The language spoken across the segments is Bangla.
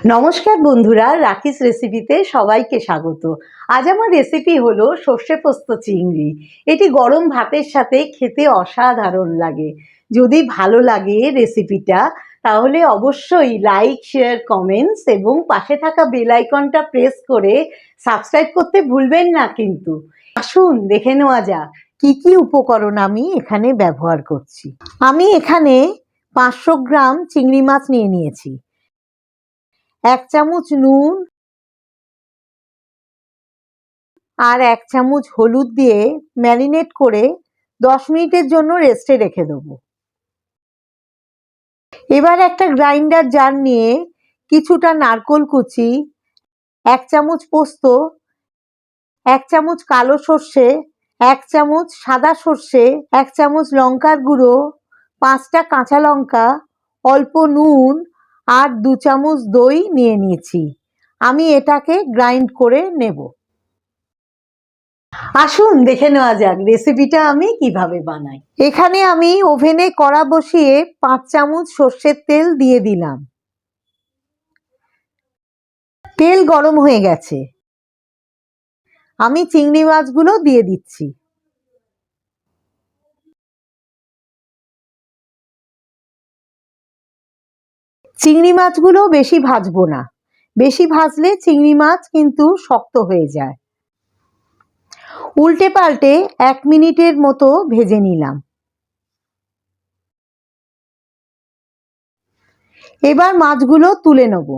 নমস্কার বন্ধুরা, রাখিস রেসিপিতে সবাইকে স্বাগত। আজ আমার রেসিপি হলো সর্ষে পোস্ত চিংড়ি। এটি গরম ভাতের সাথে খেতে অসাধারণ লাগে। যদি ভালো লাগে রেসিপিটা, তাহলে অবশ্যই লাইক, শেয়ার, কমেন্টস এবং পাশে থাকা বেল আইকনটা প্রেস করে সাবস্ক্রাইব করতে ভুলবেন না কিন্তু। আসুন দেখে নেওয়া যাক কি কি উপকরণ আমি এখানে ব্যবহার করছি। আমি এখানে 500 গ্রাম চিংড়ি মাছ নিয়ে নিয়েছি। 1 চামচ নুন আর 1 চামচ হলুদ দিয়ে ম্যারিনেট করে 10 মিনিটের জন্য রেস্টে রেখে দেবো। এবার একটা গ্রাইন্ডার জার নিয়ে কিছুটা নারকোল কুচি, 1 চামচ পোস্ত, 1 চামচ কালো সর্ষে, 1 চামচ সাদা সর্ষে, 1 চামচ লঙ্কার গুঁড়ো, 5টা কাঁচা লঙ্কা, অল্প নুন আর 2 চামচ দই নিয়ে নিয়েছি। আমি এটাকে গ্রাইন্ড করে নেব। আসুন দেখে নেওয়া যাক রেসিপিটা আমি কিভাবে বানাই। এখানে আমি ওভেনে কড়া বসিয়ে 5 চামচ সর্ষের তেল দিয়ে দিলাম। তেল গরম হয়ে গেছে। আমি চিংড়ি মাছগুলো দিয়ে দিচ্ছি। চিংড়ি মাছগুলো বেশি ভাজবো না, বেশি ভাজলে চিংড়ি মাছ কিন্তু শক্ত হয়ে যায়। উল্টে পাল্টে 1 মিনিটের মতো ভেজে নিলাম। এবার মাছগুলো তুলে নেব।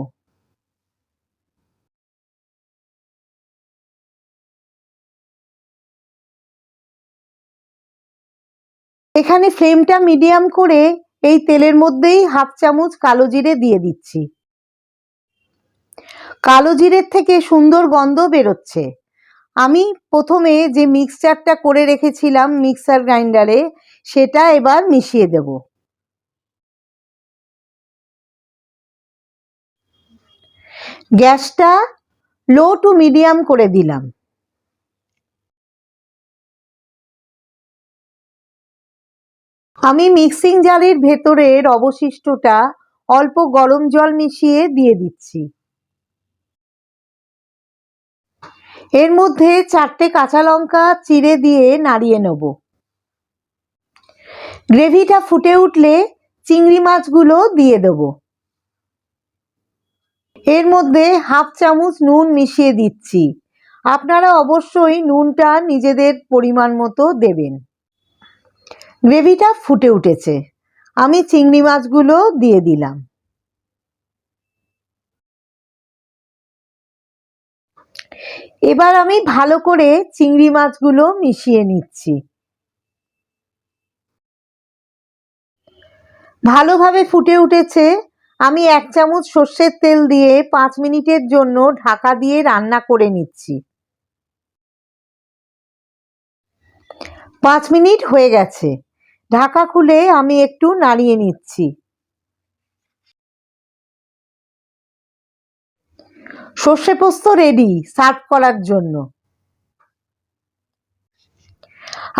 এখানে ফ্লেমটা মিডিয়াম করে এই তেলের মধ্যেই 1/2 চামচ কালো জিরে দিয়ে দিচ্ছি। কালো জিরের থেকে সুন্দর গন্ধ বেরোচ্ছে। আমি প্রথমে যে মিক্সচারটা করে রেখেছিলাম মিক্সার গ্রাইন্ডারে, সেটা এবার মিশিয়ে দেব। গ্যাসটা লো টু মিডিয়াম করে দিলাম। আমি মিক্সিং জারের ভেতরের অবশিষ্টটা অল্প গরম জল মিশিয়ে দিয়ে দিচ্ছি। এর মধ্যে 4টে কাঁচা লঙ্কা চিড়ে দিয়ে নাড়িয়ে নেব। গ্রেভিটা ফুটে উঠলে চিংড়ি মাছগুলো দিয়ে দেব। এর মধ্যে 1/2 চামচ নুন মিশিয়ে দিচ্ছি। আপনারা অবশ্যই নুনটা নিজেদের পরিমাণ মতো দেবেন। গ্রেভিটা ফুটে উঠেছে। আমি চিংড়ি মাছগুলো দিয়ে দিলাম। এবার আমি ভালো করে চিংড়ি মাছগুলো মিশিয়ে নিচ্ছি। ভালোভাবে ফুটে উঠেছে। আমি 1 চামচ সর্ষের তেল দিয়ে 5 মিনিটের জন্য ঢাকা দিয়ে রান্না করে নিচ্ছি। 5 মিনিট হয়ে গেছে। ঢাকা খুলে আমি একটু নাড়িয়ে নিচ্ছি। সর্ষে পোস্ত রেডি সার্ভ করার জন্য।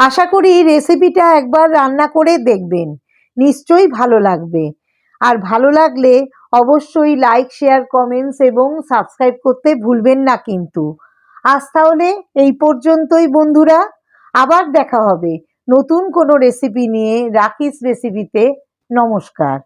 আশা করি রেসিপিটা একবার রান্না করে দেখবেন, নিশ্চয়ই ভালো লাগবে। আর ভালো লাগলে অবশ্যই লাইক, শেয়ার, কমেন্টস এবং সাবস্ক্রাইব করতে ভুলবেন না কিন্তু। আজ তাহলে এই পর্যন্তই বন্ধুরা। আবার দেখা হবে নতুন কোনো রেসিপি নিয়ে রাখিস রেসিপিতে। নমস্কার।